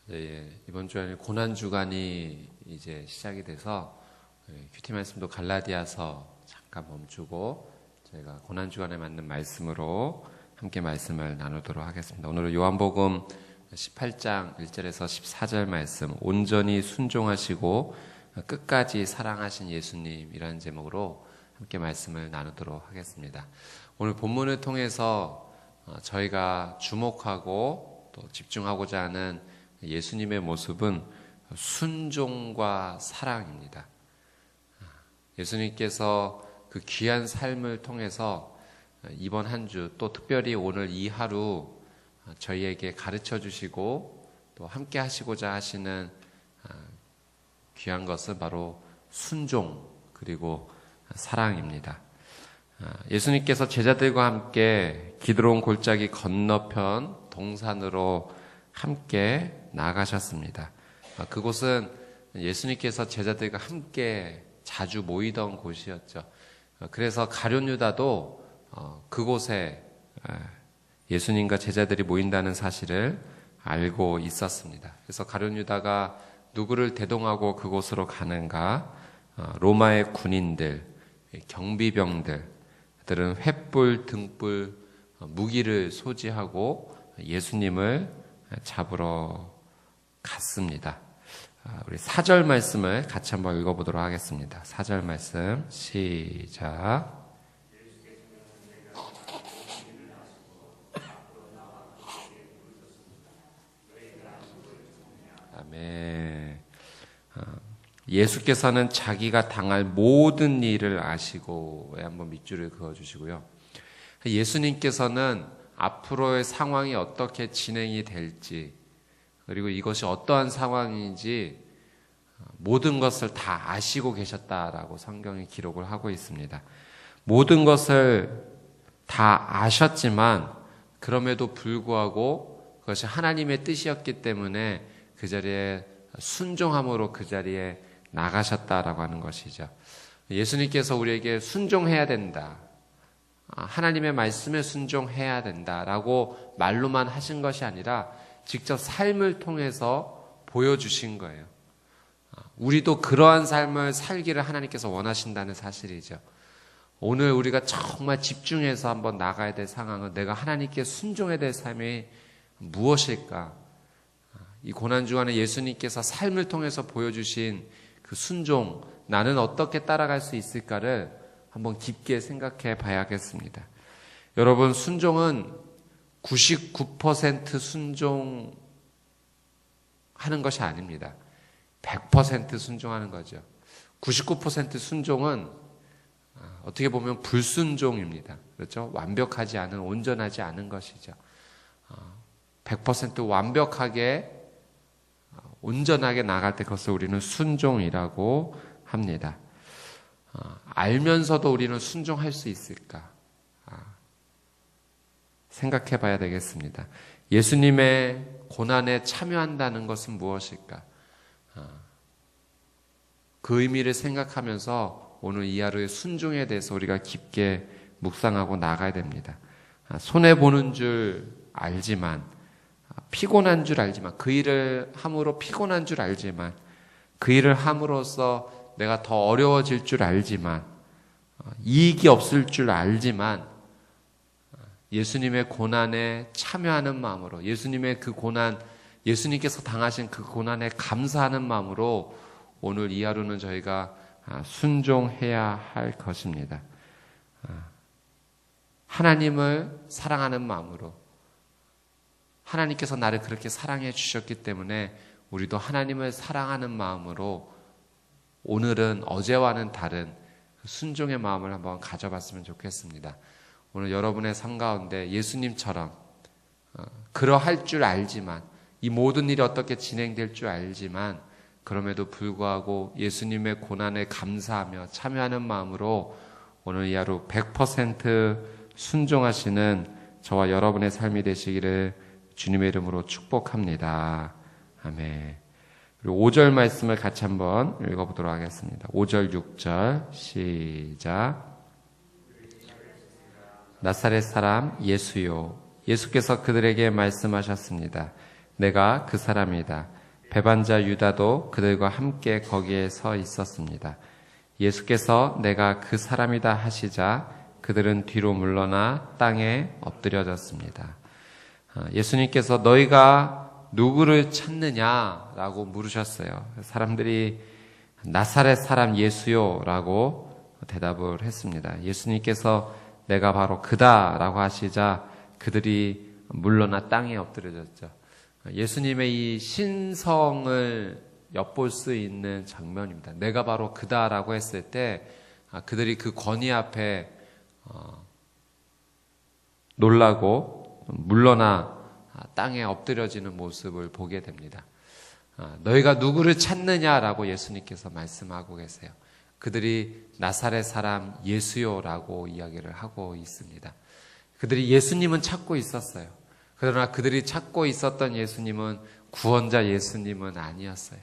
네, 이번 주에 고난주간이 이제 시작이 돼서 큐티 말씀도 갈라디아서 잠깐 멈추고 저희가 고난주간에 맞는 말씀으로 함께 말씀을 나누도록 하겠습니다. 오늘은 요한복음 18장 1절에서 14절 말씀, 온전히 순종하시고 끝까지 사랑하신 예수님이라는 제목으로 함께 말씀을 나누도록 하겠습니다. 오늘 본문을 통해서 저희가 주목하고 또 집중하고자 하는 예수님의 모습은 순종과 사랑입니다. 예수님께서 그 귀한 삶을 통해서 이번 한 주 또 특별히 오늘 이 하루 저희에게 가르쳐 주시고 또 함께 하시고자 하시는 귀한 것은 바로 순종 그리고 사랑입니다. 예수님께서 제자들과 함께 기드론 골짜기 건너편 동산으로 함께 나가셨습니다. 그곳은 예수님께서 제자들과 함께 자주 모이던 곳이었죠. 그래서 가룟 유다도 그곳에 예수님과 제자들이 모인다는 사실을 알고 있었습니다. 그래서 가룟 유다가 누구를 대동하고 그곳으로 가는가? 로마의 군인들, 경비병들은 횃불, 등불, 무기를 소지하고 예수님을 잡으러 갔습니다. 우리 4절 말씀을 같이 한번 읽어보도록 하겠습니다. 4절 말씀 시작. 아멘. 예수께서는 자기가 당할 모든 일을 아시고에 한번 밑줄을 그어주시고요. 예수님께서는 앞으로의 상황이 어떻게 진행이 될지 그리고 이것이 어떠한 상황인지 모든 것을 다 아시고 계셨다라고 성경이 기록을 하고 있습니다. 모든 것을 다 아셨지만 그럼에도 불구하고 그것이 하나님의 뜻이었기 때문에 그 자리에 순종함으로 그 자리에 나가셨다라고 하는 것이죠. 예수님께서 우리에게 순종해야 된다. 하나님의 말씀에 순종해야 된다라고 말로만 하신 것이 아니라 직접 삶을 통해서 보여주신 거예요. 우리도 그러한 삶을 살기를 하나님께서 원하신다는 사실이죠. 오늘 우리가 정말 집중해서 한번 나가야 될 상황은 내가 하나님께 순종해야 될 삶이 무엇일까? 이 고난주간에 예수님께서 삶을 통해서 보여주신 그 순종, 나는 어떻게 따라갈 수 있을까를 한번 깊게 생각해 봐야겠습니다. 여러분, 순종은 99% 순종하는 것이 아닙니다. 100% 순종하는 거죠. 99% 순종은 어떻게 보면 불순종입니다. 그렇죠? 완벽하지 않은, 온전하지 않은 것이죠. 100% 완벽하게, 온전하게 나갈 때 그것을 우리는 순종이라고 합니다. 알면서도 우리는 순종할 수 있을까? 생각해 봐야 되겠습니다. 예수님의 고난에 참여한다는 것은 무엇일까? 그 의미를 생각하면서 오늘 이 하루의 순종에 대해서 우리가 깊게 묵상하고 나가야 됩니다. 손해보는 줄 알지만, 피곤한 줄 알지만, 그 일을 함으로 피곤한 줄 알지만, 그 일을 함으로써 내가 더 어려워질 줄 알지만, 이익이 없을 줄 알지만, 예수님의 고난에 참여하는 마음으로, 예수님의 그 고난, 예수님께서 당하신 그 고난에 감사하는 마음으로 오늘 이 하루는 저희가 순종해야 할 것입니다. 하나님을 사랑하는 마음으로, 하나님께서 나를 그렇게 사랑해 주셨기 때문에 우리도 하나님을 사랑하는 마음으로 오늘은 어제와는 다른 순종의 마음을 한번 가져봤으면 좋겠습니다. 오늘 여러분의 삶 가운데 예수님처럼 그러할 줄 알지만, 이 모든 일이 어떻게 진행될 줄 알지만 그럼에도 불구하고 예수님의 고난에 감사하며 참여하는 마음으로 오늘 이 하루 100% 순종하시는 저와 여러분의 삶이 되시기를 주님의 이름으로 축복합니다. 아멘. 그리고 5절 말씀을 같이 한번 읽어보도록 하겠습니다. 5절, 6절 시작. 나사렛 사람 예수요. 예수께서 그들에게 말씀하셨습니다. 내가 그 사람이다. 배반자 유다도 그들과 함께 거기에 서 있었습니다. 예수께서 내가 그 사람이다 하시자 그들은 뒤로 물러나 땅에 엎드려졌습니다. 예수님께서 너희가 누구를 찾느냐라고 물으셨어요. 사람들이 나사렛 사람 예수요 라고 대답을 했습니다. 예수님께서 내가 바로 그다라고 하시자 그들이 물러나 땅에 엎드려졌죠. 예수님의 이 신성을 엿볼 수 있는 장면입니다. 내가 바로 그다라고 했을 때 그들이 그 권위 앞에 놀라고 물러나 땅에 엎드려지는 모습을 보게 됩니다. 너희가 누구를 찾느냐라고 예수님께서 말씀하고 계세요. 그들이 나사렛 사람 예수요라고 이야기를 하고 있습니다. 그들이 예수님은 찾고 있었어요. 그러나 그들이 찾고 있었던 예수님은 구원자 예수님은 아니었어요.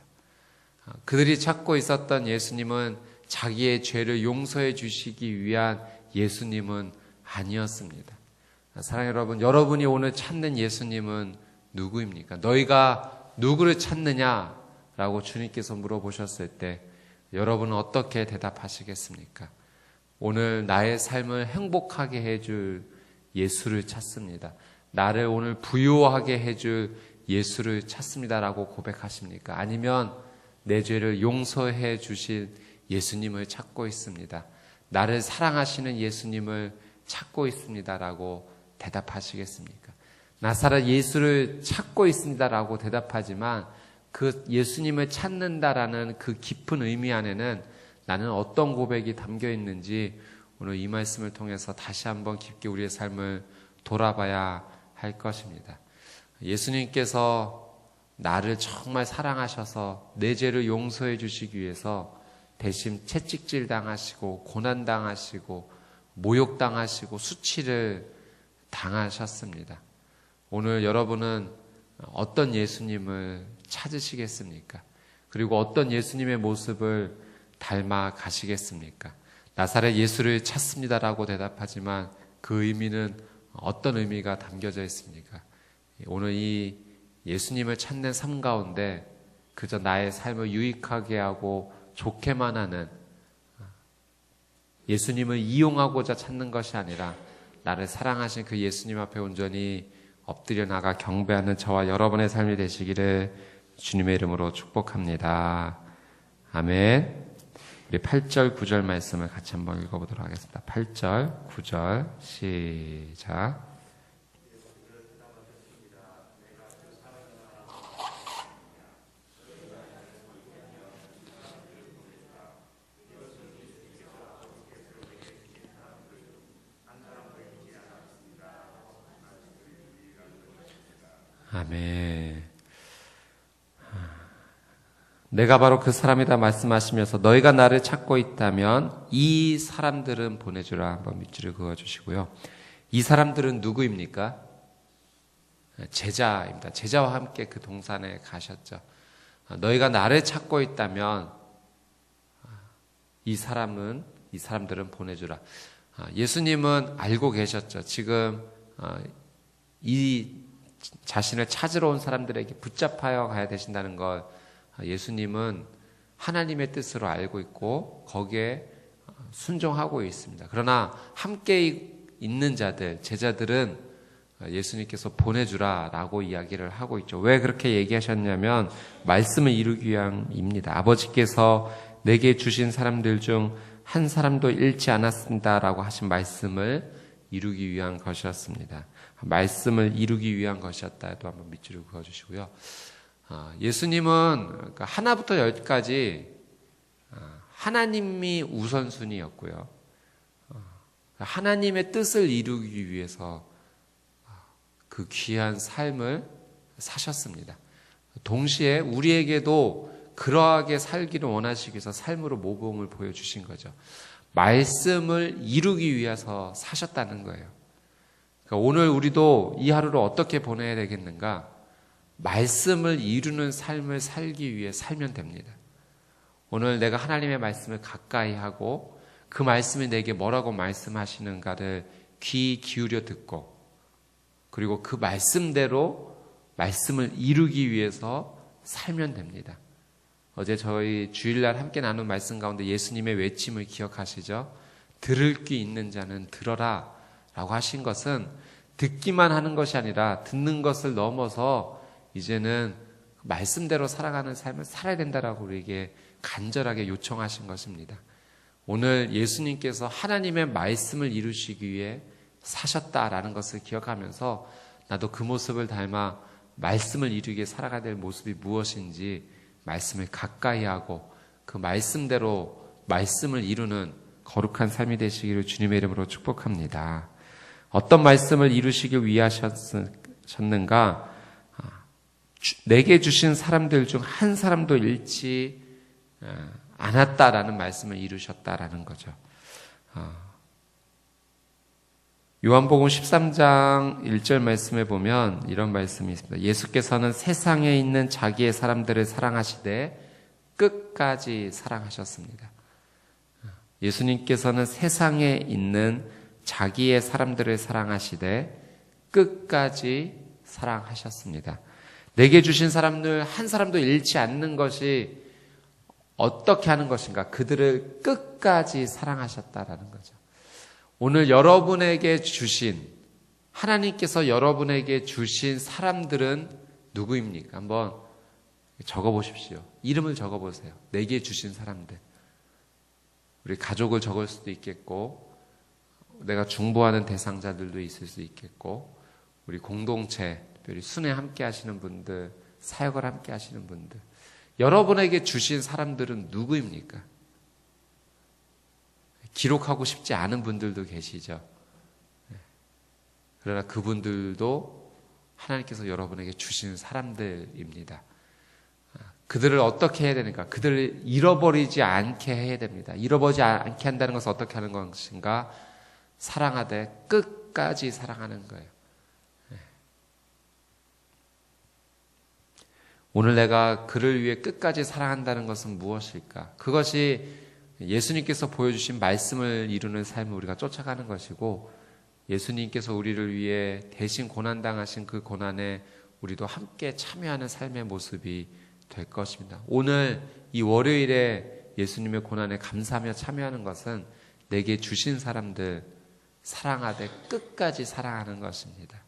그들이 찾고 있었던 예수님은 자기의 죄를 용서해 주시기 위한 예수님은 아니었습니다. 사랑하는 여러분, 여러분이 오늘 찾는 예수님은 누구입니까? 너희가 누구를 찾느냐라고 주님께서 물어보셨을 때 여러분은 어떻게 대답하시겠습니까? 오늘 나의 삶을 행복하게 해줄 예수를 찾습니다. 나를 오늘 부유하게 해줄 예수를 찾습니다라고 고백하십니까? 아니면 내 죄를 용서해 주실 예수님을 찾고 있습니다. 나를 사랑하시는 예수님을 찾고 있습니다라고 대답하시겠습니까? 나사렛 예수를 찾고 있습니다라고 대답하지만 그 예수님을 찾는다라는 그 깊은 의미 안에는 나는 어떤 고백이 담겨 있는지 오늘 이 말씀을 통해서 다시 한번 깊게 우리의 삶을 돌아봐야 할 것입니다. 예수님께서 나를 정말 사랑하셔서 내 죄를 용서해 주시기 위해서 대신 채찍질 당하시고 고난 당하시고 모욕 당하시고 수치를 당하셨습니다. 오늘 여러분은 어떤 예수님을 찾으시겠습니까? 그리고 어떤 예수님의 모습을 닮아 가시겠습니까? 나사렛 예수를 찾습니다라고 대답하지만 그 의미는 어떤 의미가 담겨져 있습니까? 오늘 이 예수님을 찾는 삶 가운데 그저 나의 삶을 유익하게 하고 좋게만 하는 예수님을 이용하고자 찾는 것이 아니라 나를 사랑하신 그 예수님 앞에 온전히 엎드려 나가 경배하는 저와 여러분의 삶이 되시기를 주님의 이름으로 축복합니다. 아멘. 우리 8절, 9절 말씀을 같이 한번 읽어보도록 하겠습니다. 8절, 9절 시작. 아멘. 내가 바로 그 사람이다 말씀하시면서 너희가 나를 찾고 있다면 이 사람들은 보내주라. 한번 밑줄을 그어주시고요. 이 사람들은 누구입니까? 제자입니다. 제자와 함께 그 동산에 가셨죠. 너희가 나를 찾고 있다면 이 사람들은 보내주라. 예수님은 알고 계셨죠. 지금 이 자신을 찾으러 온 사람들에게 붙잡아야 가야 되신다는 걸 예수님은 하나님의 뜻으로 알고 있고 거기에 순종하고 있습니다. 그러나 함께 있는 자들, 제자들은 예수님께서 보내주라라고 이야기를 하고 있죠. 왜 그렇게 얘기하셨냐면 말씀을 이루기 위함입니다. 아버지께서 내게 주신 사람들 중 한 사람도 잃지 않았습니다라고 하신 말씀을 이루기 위한 것이었습니다. 말씀을 이루기 위한 것이었다. 또 한번 밑줄을 그어주시고요. 예수님은 하나부터 열까지 하나님이 우선순위였고요. 하나님의 뜻을 이루기 위해서 그 귀한 삶을 사셨습니다. 동시에 우리에게도 그러하게 살기를 원하시기 위해서 삶으로 모범을 보여주신 거죠. 말씀을 이루기 위해서 사셨다는 거예요. 그러니까 오늘 우리도 이 하루를 어떻게 보내야 되겠는가? 말씀을 이루는 삶을 살기 위해 살면 됩니다. 오늘 내가 하나님의 말씀을 가까이 하고 그 말씀이 내게 뭐라고 말씀하시는가를 귀 기울여 듣고 그리고 그 말씀대로 말씀을 이루기 위해서 살면 됩니다. 어제 저희 주일날 함께 나눈 말씀 가운데 예수님의 외침을 기억하시죠? 들을 귀 있는 자는 들어라 라고 하신 것은 듣기만 하는 것이 아니라 듣는 것을 넘어서 이제는 말씀대로 살아가는 삶을 살아야 된다라고 우리에게 간절하게 요청하신 것입니다. 오늘 예수님께서 하나님의 말씀을 이루시기 위해 사셨다라는 것을 기억하면서 나도 그 모습을 닮아 말씀을 이루기에 살아가야 될 모습이 무엇인지 말씀을 가까이 하고 그 말씀대로 말씀을 이루는 거룩한 삶이 되시기를 주님의 이름으로 축복합니다. 어떤 말씀을 이루시길 위하셨는가? 내게 주신 사람들 중 한 사람도 잃지 않았다라는 말씀을 이루셨다라는 거죠. 요한복음 13장 1절 말씀에 보면 이런 말씀이 있습니다. 예수께서는 세상에 있는 자기의 사람들을 사랑하시되 끝까지 사랑하셨습니다. 예수님께서는 세상에 있는 자기의 사람들을 사랑하시되 끝까지 사랑하셨습니다. 내게 주신 사람들 한 사람도 잃지 않는 것이 어떻게 하는 것인가? 그들을 끝까지 사랑하셨다라는 거죠. 오늘 여러분에게 주신, 하나님께서 여러분에게 주신 사람들은 누구입니까? 한번 적어보십시오. 이름을 적어보세요. 내게 주신 사람들. 우리 가족을 적을 수도 있겠고, 내가 중보하는 대상자들도 있을 수 있겠고, 우리 공동체, 특별히 순회 함께 하시는 분들, 사역을 함께 하시는 분들, 여러분에게 주신 사람들은 누구입니까? 기록하고 싶지 않은 분들도 계시죠. 그러나 그분들도 하나님께서 여러분에게 주신 사람들입니다. 그들을 어떻게 해야 되는가? 그들을 잃어버리지 않게 해야 됩니다. 잃어버리지 않게 한다는 것은 어떻게 하는 것인가? 사랑하되 끝까지 사랑하는 거예요. 오늘 내가 그를 위해 끝까지 사랑한다는 것은 무엇일까? 그것이 예수님께서 보여주신 말씀을 이루는 삶을 우리가 쫓아가는 것이고, 예수님께서 우리를 위해 대신 고난당하신 그 고난에 우리도 함께 참여하는 삶의 모습이 될 것입니다. 오늘 이 월요일에 예수님의 고난에 감사하며 참여하는 것은 내게 주신 사람들 사랑하되 끝까지 사랑하는 것입니다.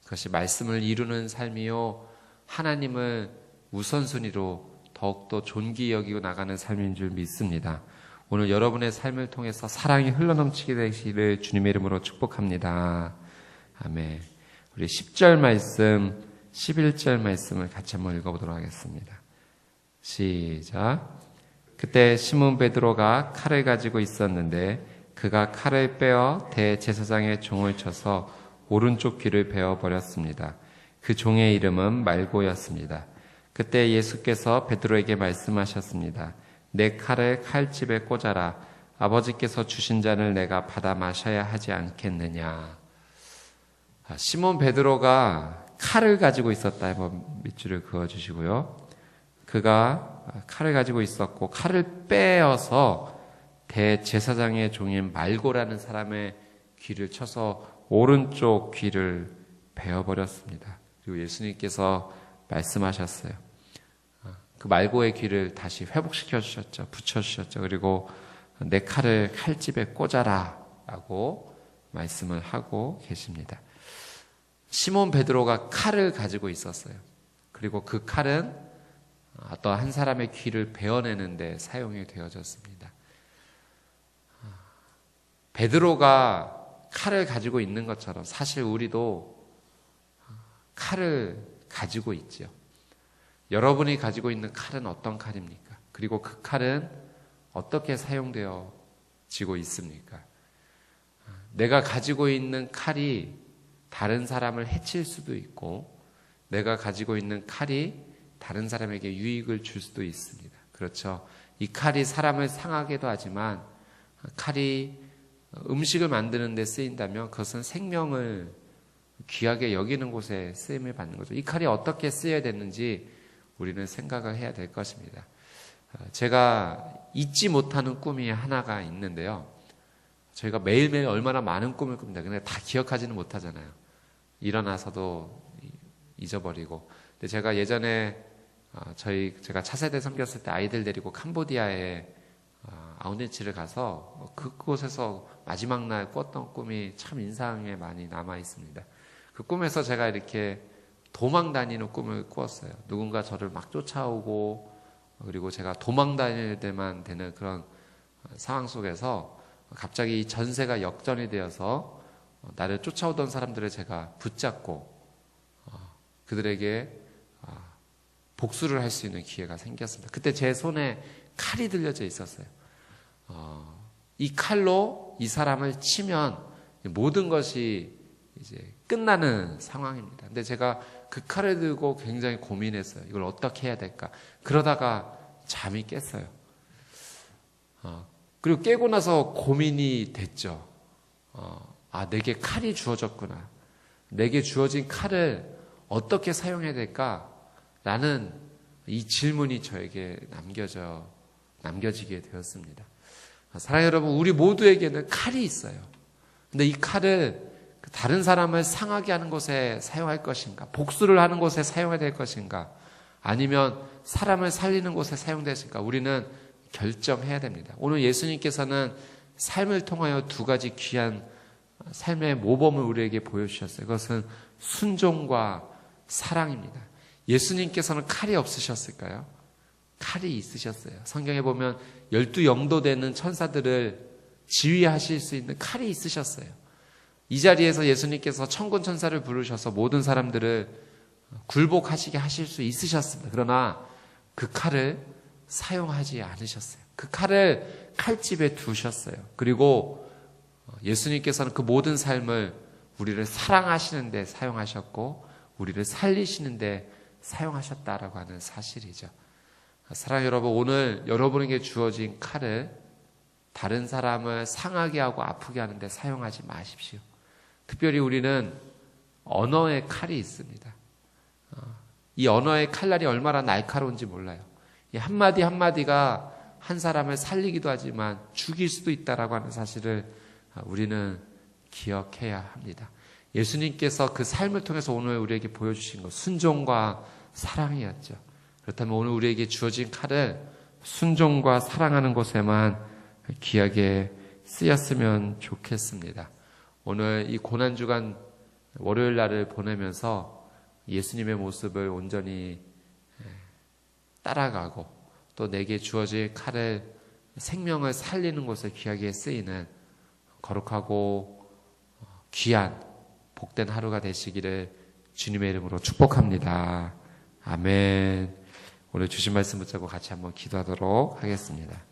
그것이 말씀을 이루는 삶이요, 하나님을 우선순위로 더욱더 존귀 여기고 나가는 삶인 줄 믿습니다. 오늘 여러분의 삶을 통해서 사랑이 흘러넘치게 되시기를 주님의 이름으로 축복합니다. 아멘. 우리 10절 말씀, 11절 말씀을 같이 한번 읽어보도록 하겠습니다. 시작. 그때 시몬 베드로가 칼을 가지고 있었는데 그가 칼을 빼어 대제사장의 종을 쳐서 오른쪽 귀를 베어버렸습니다. 그 종의 이름은 말고였습니다. 그때 예수께서 베드로에게 말씀하셨습니다. 내 칼을 칼집에 꽂아라. 아버지께서 주신 잔을 내가 받아 마셔야 하지 않겠느냐. 시몬 베드로가 칼을 가지고 있었다. 한번 밑줄을 그어주시고요. 그가 칼을 가지고 있었고 칼을 빼어서 대제사장의 종인 말고라는 사람의 귀를 쳐서 오른쪽 귀를 베어버렸습니다. 그리고 예수님께서 말씀하셨어요. 그 말고의 귀를 다시 회복시켜 주셨죠. 붙여주셨죠. 그리고 내 칼을 칼집에 꽂아라 라고 말씀을 하고 계십니다. 시몬 베드로가 칼을 가지고 있었어요. 그리고 그 칼은 어떤 한 사람의 귀를 베어내는 데 사용이 되어졌습니다. 베드로가 칼을 가지고 있는 것처럼 사실 우리도 칼을 가지고 있죠. 여러분이 가지고 있는 칼은 어떤 칼입니까? 그리고 그 칼은 어떻게 사용되어지고 있습니까? 내가 가지고 있는 칼이 다른 사람을 해칠 수도 있고, 내가 가지고 있는 칼이 다른 사람에게 유익을 줄 수도 있습니다. 그렇죠? 이 칼이 사람을 상하게도 하지만 칼이 음식을 만드는 데 쓰인다면 그것은 생명을 귀하게 여기는 곳에 쓰임을 받는 거죠. 이 칼이 어떻게 쓰여야 되는지 우리는 생각을 해야 될 것입니다. 제가 잊지 못하는 꿈이 하나가 있는데요. 저희가 매일매일 얼마나 많은 꿈을 꿉니다. 근데 다 기억하지는 못하잖아요. 일어나서도 잊어버리고. 근데 제가 예전에 제가 차세대 섬겼을 때 아이들 데리고 캄보디아에 아웃리치를 가서 그곳에서 마지막 날 꿨던 꿈이 참 인상에 많이 남아 있습니다. 그 꿈에서 제가 이렇게 도망 다니는 꿈을 꾸었어요. 누군가 저를 막 쫓아오고, 그리고 제가 도망 다닐 때만 되는 그런 상황 속에서 갑자기 이 전세가 역전이 되어서 나를 쫓아오던 사람들을 제가 붙잡고 그들에게 복수를 할 수 있는 기회가 생겼습니다. 그때 제 손에 칼이 들려져 있었어요. 이 칼로 이 사람을 치면 모든 것이 이제 끝나는 상황입니다. 근데 제가 그 칼을 들고 굉장히 고민했어요. 이걸 어떻게 해야 될까? 그러다가 잠이 깼어요. 그리고 깨고 나서 고민이 됐죠. 내게 칼이 주어졌구나. 내게 주어진 칼을 어떻게 사용해야 될까? 라는 이 질문이 저에게 남겨지게 되었습니다. 사랑하는 여러분, 우리 모두에게는 칼이 있어요. 근데 이 칼을 다른 사람을 상하게 하는 곳에 사용할 것인가? 복수를 하는 곳에 사용해야 될 것인가? 아니면 사람을 살리는 곳에 사용될 것인가? 우리는 결정해야 됩니다. 오늘 예수님께서는 삶을 통하여 두 가지 귀한 삶의 모범을 우리에게 보여주셨어요. 그것은 순종과 사랑입니다. 예수님께서는 칼이 없으셨을까요? 칼이 있으셨어요. 성경에 보면 12영도 되는 천사들을 지휘하실 수 있는 칼이 있으셨어요. 이 자리에서 예수님께서 천군 천사를 부르셔서 모든 사람들을 굴복하시게 하실 수 있으셨습니다. 그러나 그 칼을 사용하지 않으셨어요. 그 칼을 칼집에 두셨어요. 그리고 예수님께서는 그 모든 삶을 우리를 사랑하시는 데 사용하셨고 우리를 살리시는 데 사용하셨다라고 하는 사실이죠. 사랑하는 여러분, 오늘 여러분에게 주어진 칼을 다른 사람을 상하게 하고 아프게 하는 데 사용하지 마십시오. 특별히 우리는 언어의 칼이 있습니다. 이 언어의 칼날이 얼마나 날카로운지 몰라요. 이 한마디 한마디가 한 사람을 살리기도 하지만 죽일 수도 있다라고 하는 사실을 우리는 기억해야 합니다. 예수님께서 그 삶을 통해서 오늘 우리에게 보여주신 것, 순종과 사랑이었죠. 그렇다면 오늘 우리에게 주어진 칼을 순종과 사랑하는 곳에만 귀하게 쓰였으면 좋겠습니다. 오늘 이 고난주간 월요일 날을 보내면서 예수님의 모습을 온전히 따라가고 또 내게 주어질 칼을 생명을 살리는 곳에 귀하게 쓰이는 거룩하고 귀한 복된 하루가 되시기를 주님의 이름으로 축복합니다. 아멘. 오늘 주신 말씀 붙잡고 같이 한번 기도하도록 하겠습니다.